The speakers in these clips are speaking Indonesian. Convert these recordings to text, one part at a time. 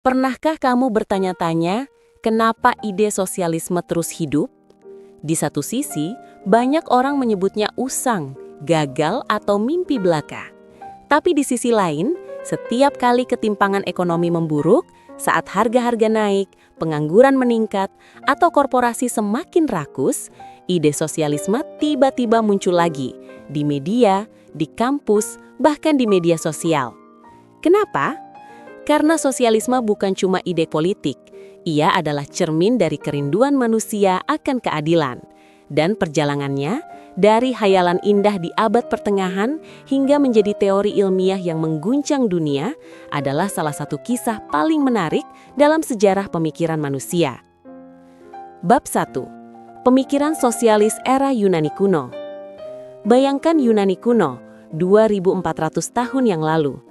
Pernahkah kamu bertanya-tanya, kenapa ide sosialisme terus hidup? Di satu sisi, banyak orang menyebutnya usang, gagal, atau mimpi belaka. Tapi di sisi lain, setiap kali ketimpangan ekonomi memburuk, saat harga-harga naik, pengangguran meningkat, atau korporasi semakin rakus, ide sosialisme tiba-tiba muncul lagi di media, di kampus, bahkan di media sosial. Kenapa? Karena sosialisme bukan cuma ide politik, ia adalah cermin dari kerinduan manusia akan keadilan. Dan perjalanannya, dari hayalan indah di abad pertengahan hingga menjadi teori ilmiah yang mengguncang dunia, adalah salah satu kisah paling menarik dalam sejarah pemikiran manusia. Bab 1. Pemikiran sosialis era Yunani kuno. Bayangkan Yunani kuno, 2400 tahun yang lalu.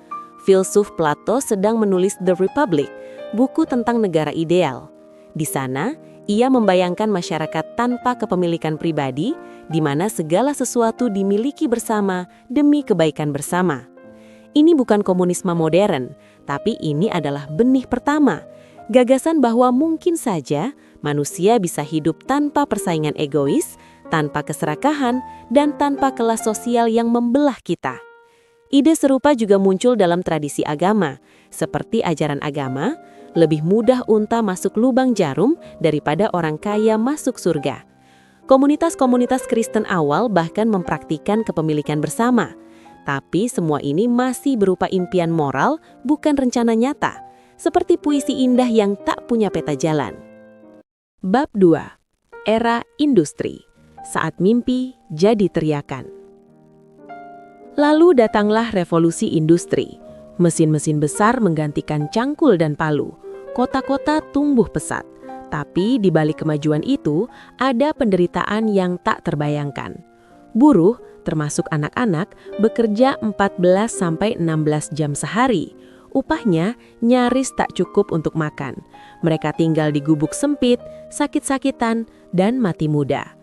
Filsuf Plato sedang menulis The Republic, buku tentang negara ideal. Di sana, ia membayangkan masyarakat tanpa kepemilikan pribadi, di mana segala sesuatu dimiliki bersama demi kebaikan bersama. Ini bukan komunisme modern, tapi ini adalah benih pertama. Gagasan bahwa mungkin saja manusia bisa hidup tanpa persaingan egois, tanpa keserakahan, dan tanpa kelas sosial yang membelah kita. Ide serupa juga muncul dalam tradisi agama, seperti ajaran agama, lebih mudah unta masuk lubang jarum daripada orang kaya masuk surga. Komunitas-komunitas Kristen awal bahkan mempraktikkan kepemilikan bersama. Tapi semua ini masih berupa impian moral, bukan rencana nyata, seperti puisi indah yang tak punya peta jalan. Bab 2. Era industri. Saat mimpi jadi teriakan. Lalu datanglah revolusi industri. Mesin-mesin besar menggantikan cangkul dan palu. Kota-kota tumbuh pesat. Tapi di balik kemajuan itu, ada penderitaan yang tak terbayangkan. Buruh, termasuk anak-anak, bekerja 14-16 jam sehari. Upahnya nyaris tak cukup untuk makan. Mereka tinggal di gubuk sempit, sakit-sakitan, dan mati muda.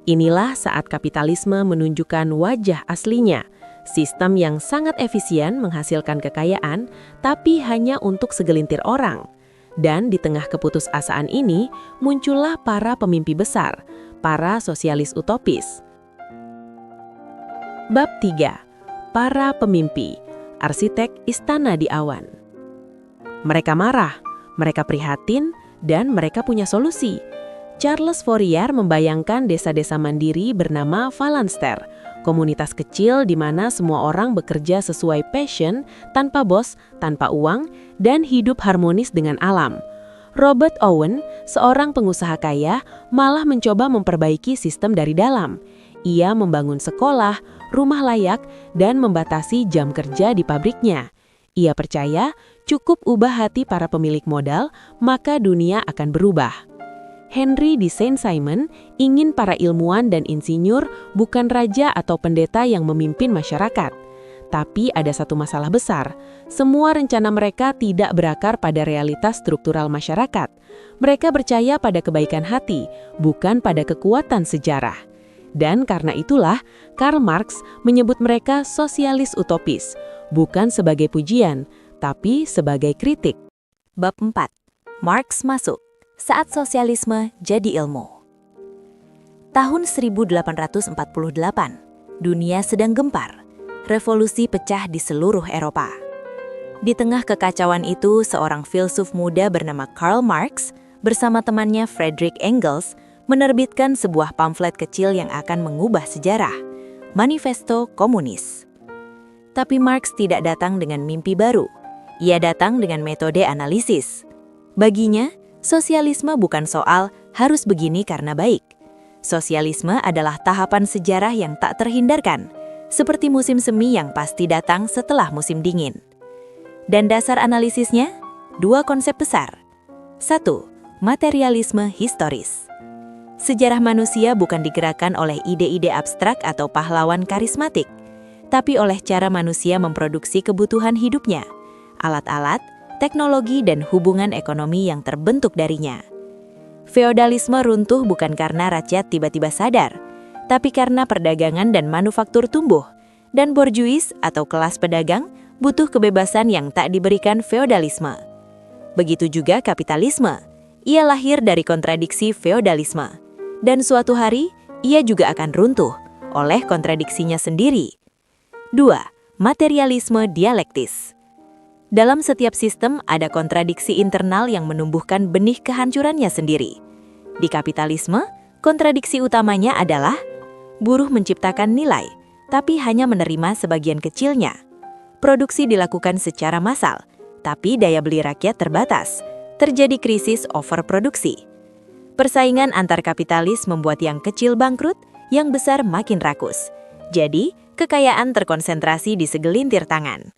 Inilah saat kapitalisme menunjukkan wajah aslinya. Sistem yang sangat efisien menghasilkan kekayaan, tapi hanya untuk segelintir orang. Dan di tengah keputusasaan ini, muncullah para pemimpi besar, para sosialis utopis. Bab 3. Para pemimpi, arsitek istana di awan. Mereka marah, mereka prihatin, dan mereka punya solusi. Charles Fourier membayangkan desa-desa mandiri bernama Phalanster, komunitas kecil di mana semua orang bekerja sesuai passion, tanpa bos, tanpa uang, dan hidup harmonis dengan alam. Robert Owen, seorang pengusaha kaya, malah mencoba memperbaiki sistem dari dalam. Ia membangun sekolah, rumah layak, dan membatasi jam kerja di pabriknya. Ia percaya cukup ubah hati para pemilik modal, maka dunia akan berubah. Henry de Saint-Simon ingin para ilmuwan dan insinyur bukan raja atau pendeta yang memimpin masyarakat. Tapi ada satu masalah besar, semua rencana mereka tidak berakar pada realitas struktural masyarakat. Mereka percaya pada kebaikan hati, bukan pada kekuatan sejarah. Dan karena itulah, Karl Marx menyebut mereka sosialis utopis, bukan sebagai pujian, tapi sebagai kritik. Bab 4. Marx masuk. Saat sosialisme jadi ilmu. Tahun 1848, dunia sedang gempar. Revolusi pecah di seluruh Eropa. Di tengah kekacauan itu, seorang filsuf muda bernama Karl Marx bersama temannya Friedrich Engels menerbitkan sebuah pamflet kecil yang akan mengubah sejarah, Manifesto Komunis. Tapi Marx tidak datang dengan mimpi baru. Ia datang dengan metode analisis. Baginya, sosialisme bukan soal harus begini karena baik. Sosialisme adalah tahapan sejarah yang tak terhindarkan, seperti musim semi yang pasti datang setelah musim dingin. Dan dasar analisisnya, dua konsep besar. 1. Materialisme historis. Sejarah manusia bukan digerakkan oleh ide-ide abstrak atau pahlawan karismatik, tapi oleh cara manusia memproduksi kebutuhan hidupnya, alat-alat, teknologi, dan hubungan ekonomi yang terbentuk darinya. Feodalisme runtuh bukan karena rakyat tiba-tiba sadar, tapi karena perdagangan dan manufaktur tumbuh, dan borjuis atau kelas pedagang butuh kebebasan yang tak diberikan feodalisme. Begitu juga kapitalisme. Ia lahir dari kontradiksi feodalisme. Dan suatu hari, ia juga akan runtuh oleh kontradiksinya sendiri. 2. Materialisme dialektis. Dalam setiap sistem ada kontradiksi internal yang menumbuhkan benih kehancurannya sendiri. Di kapitalisme, kontradiksi utamanya adalah buruh menciptakan nilai, tapi hanya menerima sebagian kecilnya. Produksi dilakukan secara massal, tapi daya beli rakyat terbatas. Terjadi krisis overproduksi. Persaingan antar kapitalis membuat yang kecil bangkrut, yang besar makin rakus. Jadi, kekayaan terkonsentrasi di segelintir tangan.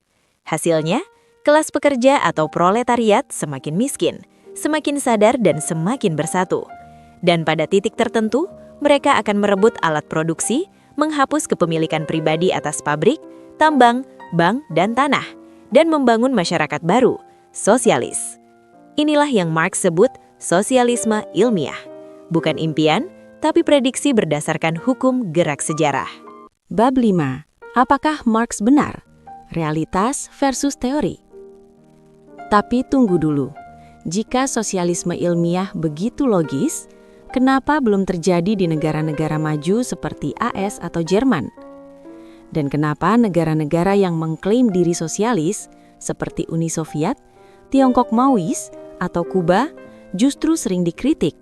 Hasilnya, kelas pekerja atau proletariat semakin miskin, semakin sadar dan semakin bersatu. Dan pada titik tertentu, mereka akan merebut alat produksi, menghapus kepemilikan pribadi atas pabrik, tambang, bank, dan tanah, dan membangun masyarakat baru, sosialis. Inilah yang Marx sebut sosialisme ilmiah. Bukan impian, tapi prediksi berdasarkan hukum gerak sejarah. Bab 5. Apakah Marx benar? Realitas versus teori. Tapi tunggu dulu. Jika sosialisme ilmiah begitu logis, kenapa belum terjadi di negara-negara maju seperti AS atau Jerman? Dan kenapa negara-negara yang mengklaim diri sosialis, seperti Uni Soviet, Tiongkok Maois, atau Kuba, justru sering dikritik?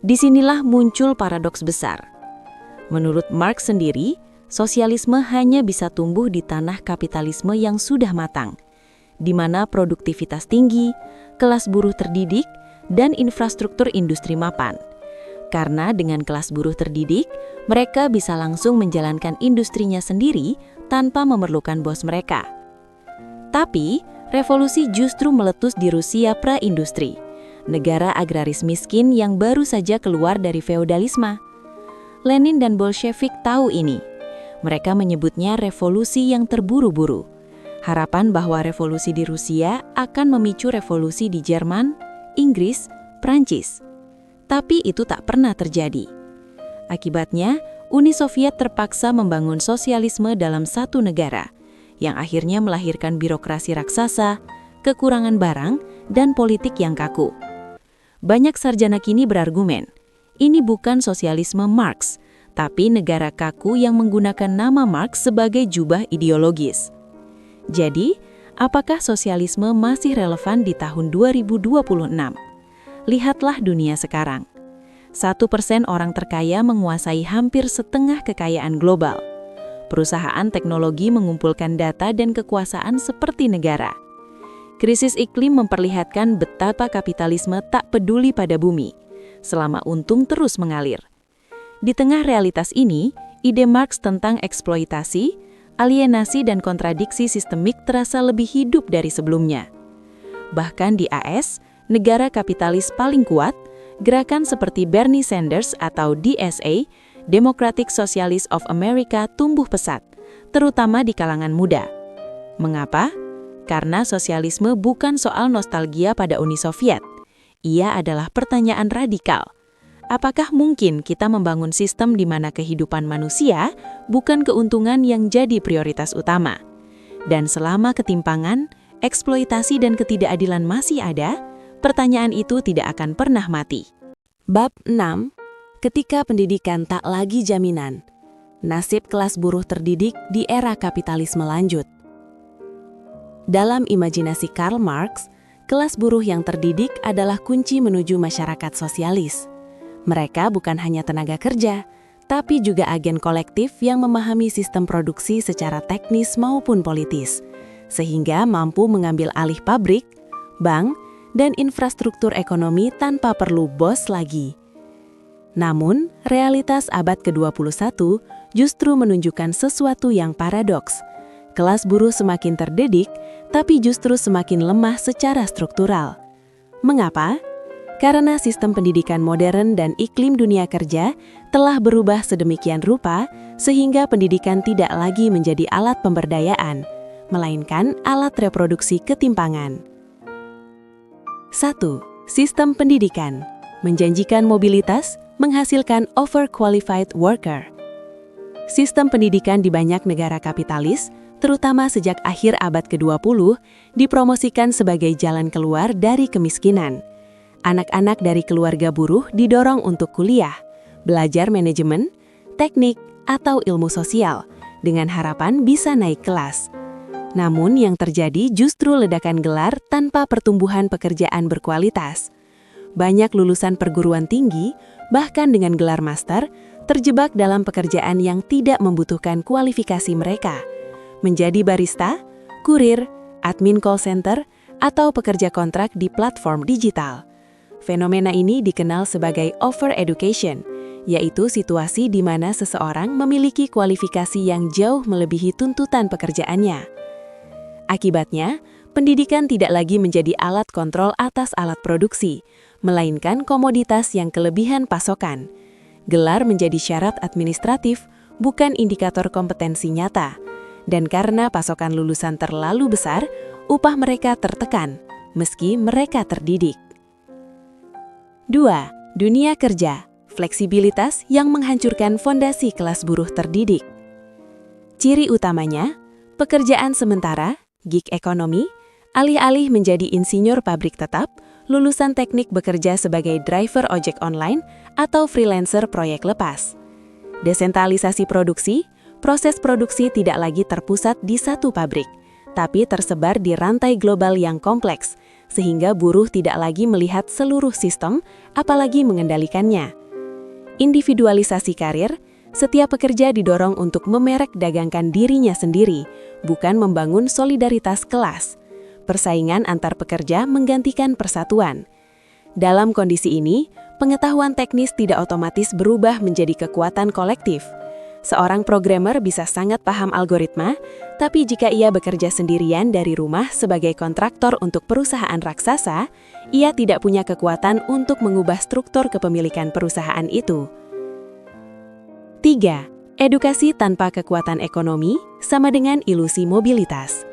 Disinilah muncul paradoks besar. Menurut Marx sendiri, sosialisme hanya bisa tumbuh di tanah kapitalisme yang sudah matang, di mana produktivitas tinggi, kelas buruh terdidik, dan infrastruktur industri mapan. Karena dengan kelas buruh terdidik, mereka bisa langsung menjalankan industrinya sendiri tanpa memerlukan bos mereka. Tapi, revolusi justru meletus di Rusia pra-industri, negara agraris miskin yang baru saja keluar dari feodalisme. Lenin dan Bolshevik tahu ini. Mereka menyebutnya revolusi yang terburu-buru. Harapan bahwa revolusi di Rusia akan memicu revolusi di Jerman, Inggris, Prancis. Tapi itu tak pernah terjadi. Akibatnya, Uni Soviet terpaksa membangun sosialisme dalam satu negara, yang akhirnya melahirkan birokrasi raksasa, kekurangan barang, dan politik yang kaku. Banyak sarjana kini berargumen, ini bukan sosialisme Marx, tapi negara kaku yang menggunakan nama Marx sebagai jubah ideologis. Jadi, apakah sosialisme masih relevan di tahun 2026? Lihatlah dunia sekarang. 1% orang terkaya menguasai hampir setengah kekayaan global. Perusahaan teknologi mengumpulkan data dan kekuasaan seperti negara. Krisis iklim memperlihatkan betapa kapitalisme tak peduli pada bumi, selama untung terus mengalir. Di tengah realitas ini, ide Marx tentang eksploitasi, alienasi dan kontradiksi sistemik terasa lebih hidup dari sebelumnya. Bahkan di AS, negara kapitalis paling kuat, gerakan seperti Bernie Sanders atau DSA, Democratic Socialists of America tumbuh pesat, terutama di kalangan muda. Mengapa? Karena sosialisme bukan soal nostalgia pada Uni Soviet. Ia adalah pertanyaan radikal. Apakah mungkin kita membangun sistem di mana kehidupan manusia bukan keuntungan yang jadi prioritas utama? Dan selama ketimpangan, eksploitasi dan ketidakadilan masih ada, pertanyaan itu tidak akan pernah mati. Bab 6. Ketika pendidikan tak lagi jaminan. Nasib kelas buruh terdidik di era kapitalisme lanjut. Dalam imajinasi Karl Marx, kelas buruh yang terdidik adalah kunci menuju masyarakat sosialis. Mereka bukan hanya tenaga kerja, tapi juga agen kolektif yang memahami sistem produksi secara teknis maupun politis, sehingga mampu mengambil alih pabrik, bank, dan infrastruktur ekonomi tanpa perlu bos lagi. Namun, realitas abad ke-21 justru menunjukkan sesuatu yang paradoks. Kelas buruh semakin terdidik, tapi justru semakin lemah secara struktural. Mengapa? Karena sistem pendidikan modern dan iklim dunia kerja telah berubah sedemikian rupa sehingga pendidikan tidak lagi menjadi alat pemberdayaan, melainkan alat reproduksi ketimpangan. 1. Sistem pendidikan menjanjikan mobilitas, menghasilkan overqualified worker. Sistem pendidikan di banyak negara kapitalis terutama sejak akhir abad ke-20, dipromosikan sebagai jalan keluar dari kemiskinan. Anak-anak dari keluarga buruh didorong untuk kuliah, belajar manajemen, teknik, atau ilmu sosial, dengan harapan bisa naik kelas. Namun yang terjadi justru ledakan gelar tanpa pertumbuhan pekerjaan berkualitas. Banyak lulusan perguruan tinggi, bahkan dengan gelar master, terjebak dalam pekerjaan yang tidak membutuhkan kualifikasi mereka. Menjadi barista, kurir, admin call center, atau pekerja kontrak di platform digital. Fenomena ini dikenal sebagai over-education, yaitu situasi di mana seseorang memiliki kualifikasi yang jauh melebihi tuntutan pekerjaannya. Akibatnya, pendidikan tidak lagi menjadi alat kontrol atas alat produksi, melainkan komoditas yang kelebihan pasokan. Gelar menjadi syarat administratif, bukan indikator kompetensi nyata. Dan karena pasokan lulusan terlalu besar, upah mereka tertekan, meski mereka terdidik. 2. Dunia kerja, fleksibilitas yang menghancurkan fondasi kelas buruh terdidik. Ciri utamanya, pekerjaan sementara, gig ekonomi, alih-alih menjadi insinyur pabrik tetap, lulusan teknik bekerja sebagai driver ojek online atau freelancer proyek lepas. Desentralisasi produksi, proses produksi tidak lagi terpusat di satu pabrik, tapi tersebar di rantai global yang kompleks, sehingga buruh tidak lagi melihat seluruh sistem, apalagi mengendalikannya. Individualisasi karir, setiap pekerja didorong untuk memerek dagangkan dirinya sendiri, bukan membangun solidaritas kelas. Persaingan antar pekerja menggantikan persatuan. Dalam kondisi ini, pengetahuan teknis tidak otomatis berubah menjadi kekuatan kolektif. Seorang programmer bisa sangat paham algoritma, tapi jika ia bekerja sendirian dari rumah sebagai kontraktor untuk perusahaan raksasa, ia tidak punya kekuatan untuk mengubah struktur kepemilikan perusahaan itu. 3. Edukasi tanpa kekuatan ekonomi sama dengan ilusi mobilitas.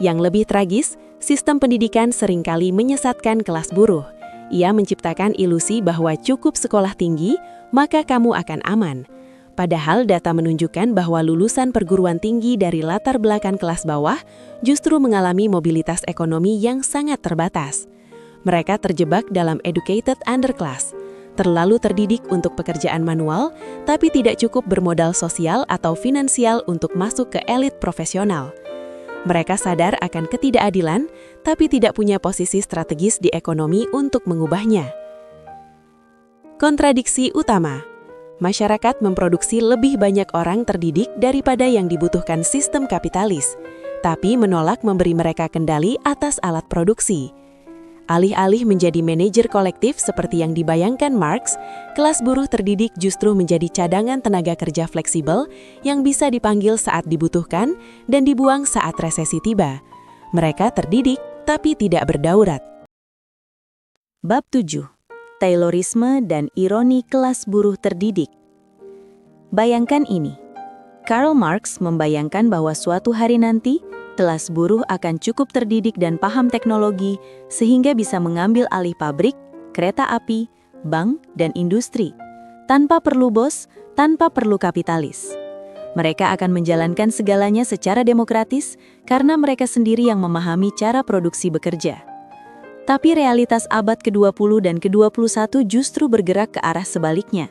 Yang lebih tragis, sistem pendidikan seringkali menyesatkan kelas buruh. Ia menciptakan ilusi bahwa cukup sekolah tinggi, maka kamu akan aman. Padahal data menunjukkan bahwa lulusan perguruan tinggi dari latar belakang kelas bawah justru mengalami mobilitas ekonomi yang sangat terbatas. Mereka terjebak dalam educated underclass, terlalu terdidik untuk pekerjaan manual, tapi tidak cukup bermodal sosial atau finansial untuk masuk ke elit profesional. Mereka sadar akan ketidakadilan, tapi tidak punya posisi strategis di ekonomi untuk mengubahnya. Kontradiksi utama. Masyarakat memproduksi lebih banyak orang terdidik daripada yang dibutuhkan sistem kapitalis, tapi menolak memberi mereka kendali atas alat produksi. Alih-alih menjadi manajer kolektif seperti yang dibayangkan Marx, kelas buruh terdidik justru menjadi cadangan tenaga kerja fleksibel yang bisa dipanggil saat dibutuhkan dan dibuang saat resesi tiba. Mereka terdidik, tapi tidak berdaulat. Bab 7. Taylorisme dan ironi kelas buruh terdidik. Bayangkan ini. Karl Marx membayangkan bahwa suatu hari nanti, kelas buruh akan cukup terdidik dan paham teknologi sehingga bisa mengambil alih pabrik, kereta api, bank, dan industri. Tanpa perlu bos, tanpa perlu kapitalis. Mereka akan menjalankan segalanya secara demokratis karena mereka sendiri yang memahami cara produksi bekerja. Tapi realitas abad ke-20 dan ke-21 justru bergerak ke arah sebaliknya.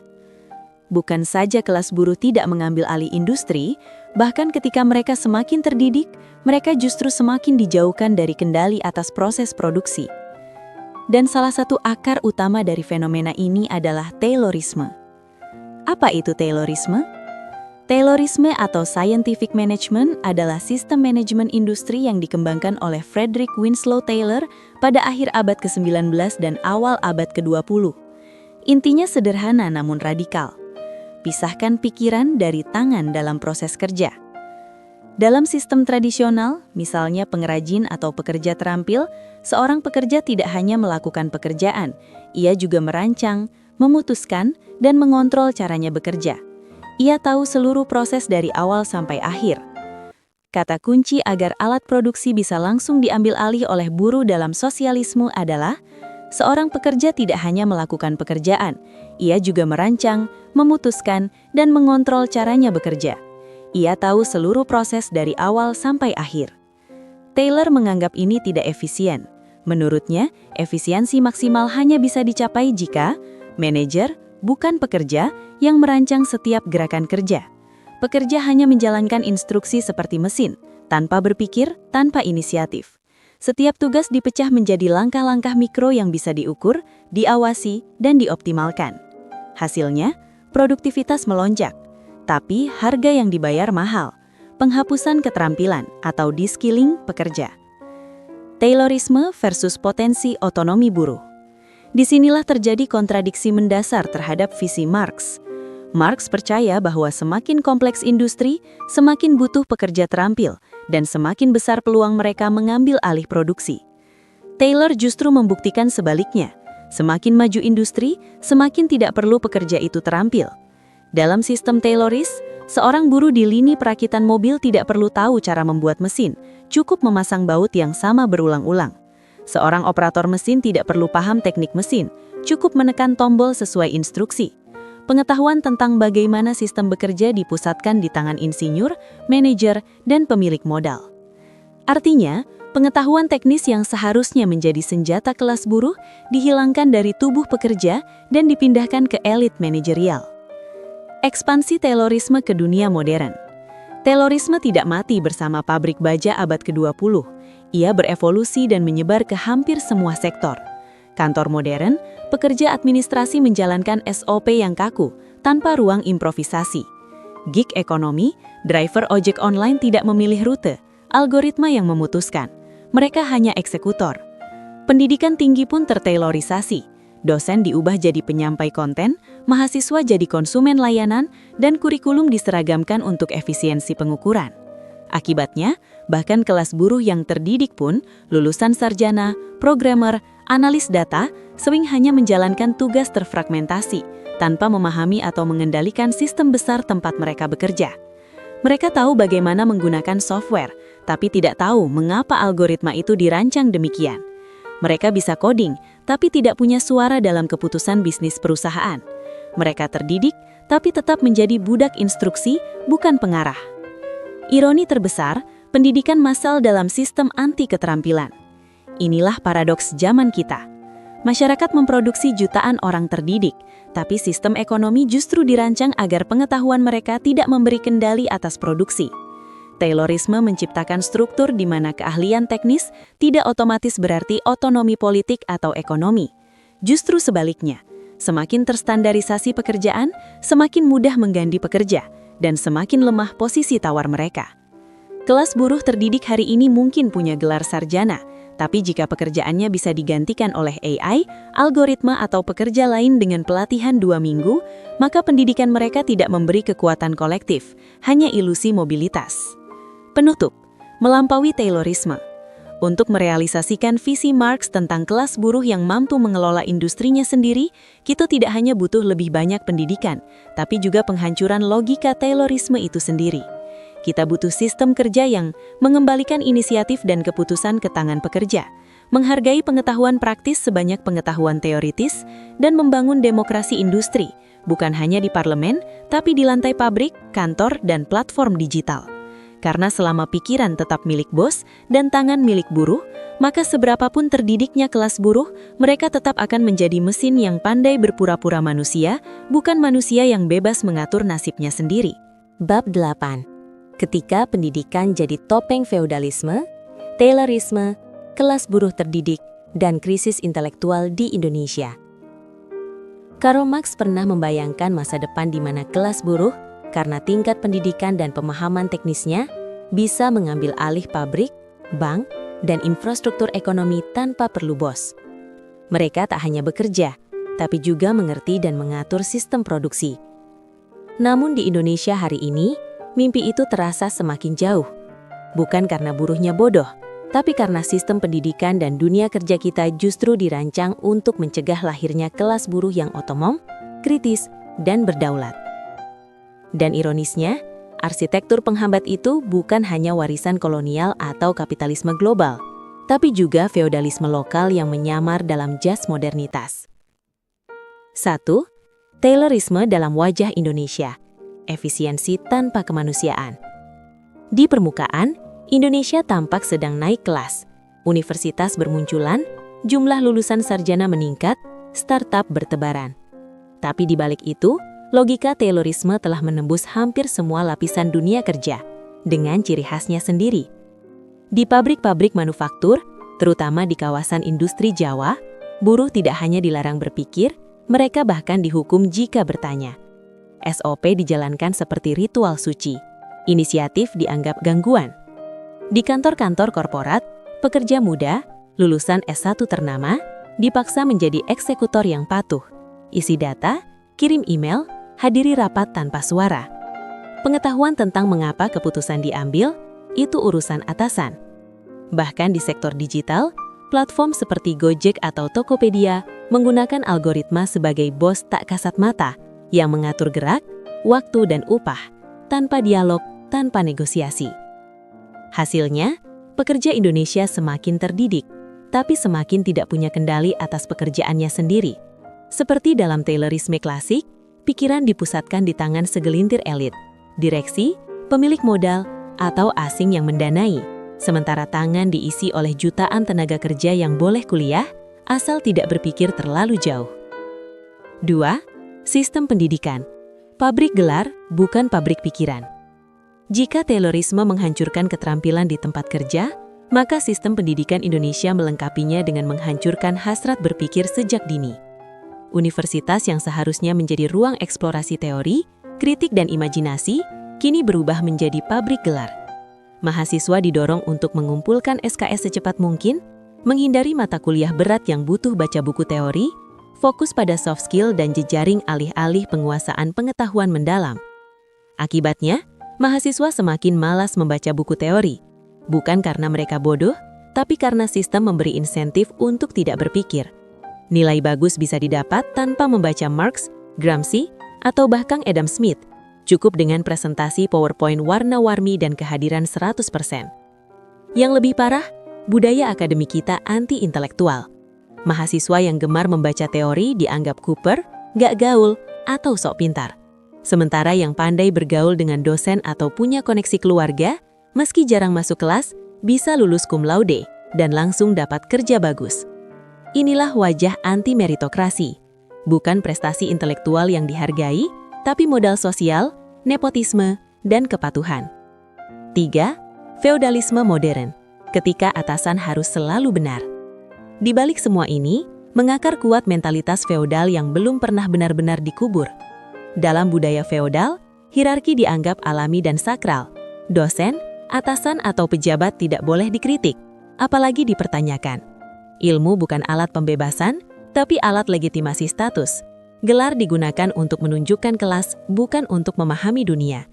Bukan saja kelas buruh tidak mengambil alih industri, bahkan ketika mereka semakin terdidik, mereka justru semakin dijauhkan dari kendali atas proses produksi. Dan salah satu akar utama dari fenomena ini adalah Taylorisme. Apa itu Taylorisme? Taylorisme atau Scientific Management adalah sistem manajemen industri yang dikembangkan oleh Frederick Winslow Taylor pada akhir abad ke-19 dan awal abad ke-20. Intinya sederhana namun radikal. Pisahkan pikiran dari tangan dalam proses kerja. Dalam sistem tradisional, misalnya pengrajin atau pekerja terampil, seorang pekerja tidak hanya melakukan pekerjaan, ia juga merancang, memutuskan, dan mengontrol caranya bekerja. Ia tahu seluruh proses dari awal sampai akhir. Kata kunci agar alat produksi bisa langsung diambil alih oleh buruh dalam sosialisme adalah, seorang pekerja tidak hanya melakukan pekerjaan, ia juga merancang, memutuskan, dan mengontrol caranya bekerja. Ia tahu seluruh proses dari awal sampai akhir. Taylor menganggap ini tidak efisien. Menurutnya, efisiensi maksimal hanya bisa dicapai jika manajer, bukan pekerja, yang merancang setiap gerakan kerja. Pekerja hanya menjalankan instruksi seperti mesin, tanpa berpikir, tanpa inisiatif. Setiap tugas dipecah menjadi langkah-langkah mikro yang bisa diukur, diawasi, dan dioptimalkan. Hasilnya, produktivitas melonjak, tapi harga yang dibayar mahal. Penghapusan keterampilan atau de-skilling pekerja. Taylorisme versus potensi otonomi buruh. Disinilah terjadi kontradiksi mendasar terhadap visi Marx. Marx percaya bahwa semakin kompleks industri, semakin butuh pekerja terampil, dan semakin besar peluang mereka mengambil alih produksi. Taylor justru membuktikan sebaliknya. Semakin maju industri, semakin tidak perlu pekerja itu terampil. Dalam sistem Tayloris, seorang buruh di lini perakitan mobil tidak perlu tahu cara membuat mesin, cukup memasang baut yang sama berulang-ulang. Seorang operator mesin tidak perlu paham teknik mesin, cukup menekan tombol sesuai instruksi. Pengetahuan tentang bagaimana sistem bekerja dipusatkan di tangan insinyur, manajer, dan pemilik modal. Artinya, pengetahuan teknis yang seharusnya menjadi senjata kelas buruh dihilangkan dari tubuh pekerja dan dipindahkan ke elit manajerial. Ekspansi Taylorisme ke dunia modern. Taylorisme tidak mati bersama pabrik baja abad ke-20. Ia berevolusi dan menyebar ke hampir semua sektor. Kantor modern, pekerja administrasi menjalankan SOP yang kaku, tanpa ruang improvisasi. Gig ekonomi, driver ojek online tidak memilih rute, algoritma yang memutuskan. Mereka hanya eksekutor. Pendidikan tinggi pun tertaylorisasi. Dosen diubah jadi penyampai konten, mahasiswa jadi konsumen layanan, dan kurikulum diseragamkan untuk efisiensi pengukuran. Akibatnya, bahkan kelas buruh yang terdidik pun, lulusan sarjana, programmer, analis data, sering hanya menjalankan tugas terfragmentasi, tanpa memahami atau mengendalikan sistem besar tempat mereka bekerja. Mereka tahu bagaimana menggunakan software, tapi tidak tahu mengapa algoritma itu dirancang demikian. Mereka bisa coding, tapi tidak punya suara dalam keputusan bisnis perusahaan. Mereka terdidik, tapi tetap menjadi budak instruksi, bukan pengarah. Ironi terbesar, pendidikan massal dalam sistem anti keterampilan. Inilah paradoks zaman kita. Masyarakat memproduksi jutaan orang terdidik, tapi sistem ekonomi justru dirancang agar pengetahuan mereka tidak memberi kendali atas produksi. Taylorisme menciptakan struktur di mana keahlian teknis tidak otomatis berarti otonomi politik atau ekonomi. Justru sebaliknya, semakin terstandarisasi pekerjaan, semakin mudah mengganti pekerja, dan semakin lemah posisi tawar mereka. Kelas buruh terdidik hari ini mungkin punya gelar sarjana, tapi jika pekerjaannya bisa digantikan oleh AI, algoritma atau pekerja lain dengan pelatihan 2 minggu, maka pendidikan mereka tidak memberi kekuatan kolektif, hanya ilusi mobilitas. Penutup, melampaui Taylorisme. Untuk merealisasikan visi Marx tentang kelas buruh yang mampu mengelola industrinya sendiri, kita tidak hanya butuh lebih banyak pendidikan, tapi juga penghancuran logika Taylorisme itu sendiri. Kita butuh sistem kerja yang mengembalikan inisiatif dan keputusan ke tangan pekerja, menghargai pengetahuan praktis sebanyak pengetahuan teoritis, dan membangun demokrasi industri, bukan hanya di parlemen, tapi di lantai pabrik, kantor, dan platform digital. Karena selama pikiran tetap milik bos dan tangan milik buruh, maka seberapapun terdidiknya kelas buruh, mereka tetap akan menjadi mesin yang pandai berpura-pura manusia, bukan manusia yang bebas mengatur nasibnya sendiri. Bab 8. Ketika pendidikan jadi topeng feodalisme, Taylorisme, kelas buruh terdidik, dan krisis intelektual di Indonesia. Karl Marx pernah membayangkan masa depan di mana kelas buruh, karena tingkat pendidikan dan pemahaman teknisnya, bisa mengambil alih pabrik, bank, dan infrastruktur ekonomi tanpa perlu bos. Mereka tak hanya bekerja, tapi juga mengerti dan mengatur sistem produksi. Namun di Indonesia hari ini, mimpi itu terasa semakin jauh. Bukan karena buruhnya bodoh, tapi karena sistem pendidikan dan dunia kerja kita justru dirancang untuk mencegah lahirnya kelas buruh yang otonom, kritis, dan berdaulat. Dan ironisnya, arsitektur penghambat itu bukan hanya warisan kolonial atau kapitalisme global, tapi juga feodalisme lokal yang menyamar dalam jas modernitas. 1. Taylorisme dalam wajah Indonesia. efisiensi tanpa kemanusiaan. Di permukaan, Indonesia tampak sedang naik kelas. Universitas bermunculan, jumlah lulusan sarjana meningkat, startup bertebaran. Tapi di balik itu, logika Taylorisme telah menembus hampir semua lapisan dunia kerja, dengan ciri khasnya sendiri. Di pabrik-pabrik manufaktur, terutama di kawasan industri Jawa, buruh tidak hanya dilarang berpikir, mereka bahkan dihukum jika bertanya. SOP dijalankan seperti ritual suci. Inisiatif dianggap gangguan. Di kantor-kantor korporat, pekerja muda, lulusan S1 ternama, dipaksa menjadi eksekutor yang patuh. Isi data, kirim email, hadiri rapat tanpa suara. Pengetahuan tentang mengapa keputusan diambil, itu urusan atasan. Bahkan di sektor digital, platform seperti Gojek atau Tokopedia menggunakan algoritma sebagai bos tak kasat mata yang mengatur gerak, waktu dan upah, tanpa dialog, tanpa negosiasi. Hasilnya, pekerja Indonesia semakin terdidik, tapi semakin tidak punya kendali atas pekerjaannya sendiri. Seperti dalam Taylorisme klasik, pikiran dipusatkan di tangan segelintir elit, direksi, pemilik modal, atau asing yang mendanai, sementara tangan diisi oleh jutaan tenaga kerja yang boleh kuliah, asal tidak berpikir terlalu jauh. 2. Sistem pendidikan. Pabrik gelar, bukan pabrik pikiran. Jika Taylorisme menghancurkan keterampilan di tempat kerja, maka sistem pendidikan Indonesia melengkapinya dengan menghancurkan hasrat berpikir sejak dini. Universitas yang seharusnya menjadi ruang eksplorasi teori, kritik dan imajinasi, kini berubah menjadi pabrik gelar. Mahasiswa didorong untuk mengumpulkan SKS secepat mungkin, menghindari mata kuliah berat yang butuh baca buku teori, fokus pada soft skill dan jejaring alih-alih penguasaan pengetahuan mendalam. Akibatnya, mahasiswa semakin malas membaca buku teori, bukan karena mereka bodoh, tapi karena sistem memberi insentif untuk tidak berpikir. Nilai bagus bisa didapat tanpa membaca Marx, Gramsci, atau bahkan Adam Smith, cukup dengan presentasi PowerPoint warna-warni dan kehadiran 100%. Yang lebih parah, budaya akademik kita anti-intelektual. Mahasiswa yang gemar membaca teori dianggap kuper, gak gaul, atau sok pintar. Sementara yang pandai bergaul dengan dosen atau punya koneksi keluarga, meski jarang masuk kelas, bisa lulus cum laude dan langsung dapat kerja bagus. Inilah wajah anti-meritokrasi. Bukan prestasi intelektual yang dihargai, tapi modal sosial, nepotisme, dan kepatuhan. 3. Feodalisme modern. Ketika atasan harus selalu benar. Di balik semua ini, mengakar kuat mentalitas feodal yang belum pernah benar-benar dikubur. Dalam budaya feodal, hierarki dianggap alami dan sakral. Dosen, atasan atau pejabat tidak boleh dikritik, apalagi dipertanyakan. Ilmu bukan alat pembebasan, tapi alat legitimasi status. Gelar digunakan untuk menunjukkan kelas, bukan untuk memahami dunia.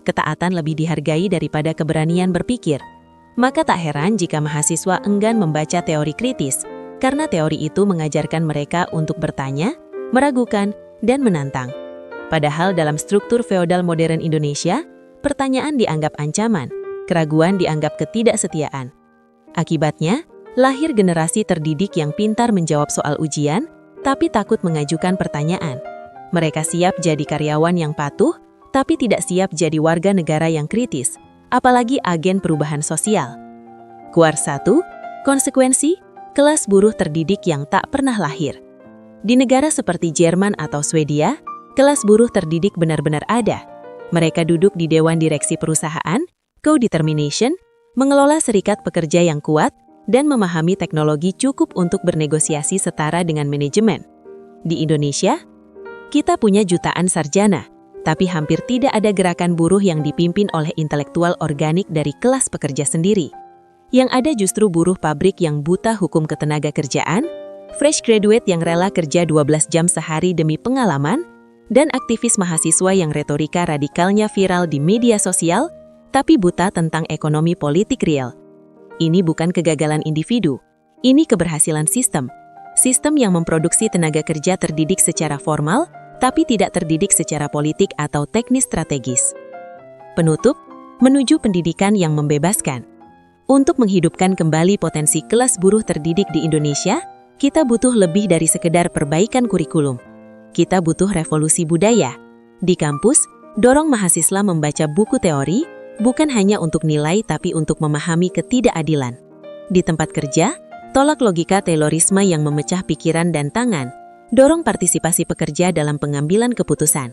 Ketaatan lebih dihargai daripada keberanian berpikir. Maka tak heran jika mahasiswa enggan membaca teori kritis, karena teori itu mengajarkan mereka untuk bertanya, meragukan, dan menantang. Padahal dalam struktur feodal modern Indonesia, pertanyaan dianggap ancaman, keraguan dianggap ketidaksetiaan. Akibatnya, lahir generasi terdidik yang pintar menjawab soal ujian, tapi takut mengajukan pertanyaan. Mereka siap jadi karyawan yang patuh, tapi tidak siap jadi warga negara yang kritis, apalagi agen perubahan sosial. Quar 1. Konsekuensi, kelas buruh terdidik yang tak pernah lahir. Di negara seperti Jerman atau Swedia, kelas buruh terdidik benar-benar ada. Mereka duduk di dewan direksi perusahaan, co-determination, mengelola serikat pekerja yang kuat, dan memahami teknologi cukup untuk bernegosiasi setara dengan manajemen. Di Indonesia, kita punya jutaan sarjana, tapi hampir tidak ada gerakan buruh yang dipimpin oleh intelektual organik dari kelas pekerja sendiri. Yang ada justru buruh pabrik yang buta hukum ketenaga kerjaan, fresh graduate yang rela kerja 12 jam sehari demi pengalaman, dan aktivis mahasiswa yang retorika radikalnya viral di media sosial, tapi buta tentang ekonomi politik real. Ini bukan kegagalan individu, ini keberhasilan sistem. Sistem yang memproduksi tenaga kerja terdidik secara formal, tapi tidak terdidik secara politik atau teknis strategis. Penutup, menuju pendidikan yang membebaskan. Untuk menghidupkan kembali potensi kelas buruh terdidik di Indonesia, kita butuh lebih dari sekedar perbaikan kurikulum. Kita butuh revolusi budaya. Di kampus, Dorong mahasiswa membaca buku teori, bukan hanya untuk nilai tapi untuk memahami ketidakadilan. Di tempat kerja, tolak logika Taylorisme yang memecah pikiran dan tangan, dorong partisipasi pekerja dalam pengambilan keputusan.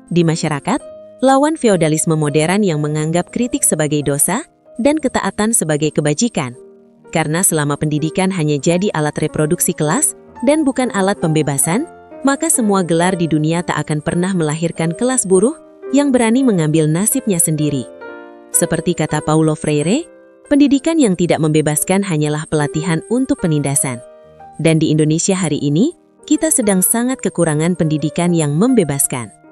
Di masyarakat, lawan feodalisme modern yang menganggap kritik sebagai dosa dan ketaatan sebagai kebajikan. Karena selama pendidikan hanya jadi alat reproduksi kelas dan bukan alat pembebasan, maka semua gelar di dunia tak akan pernah melahirkan kelas buruh yang berani mengambil nasibnya sendiri. Seperti kata Paulo Freire, pendidikan yang tidak membebaskan hanyalah pelatihan untuk penindasan. Dan di Indonesia hari ini, kita sedang sangat kekurangan pendidikan yang membebaskan.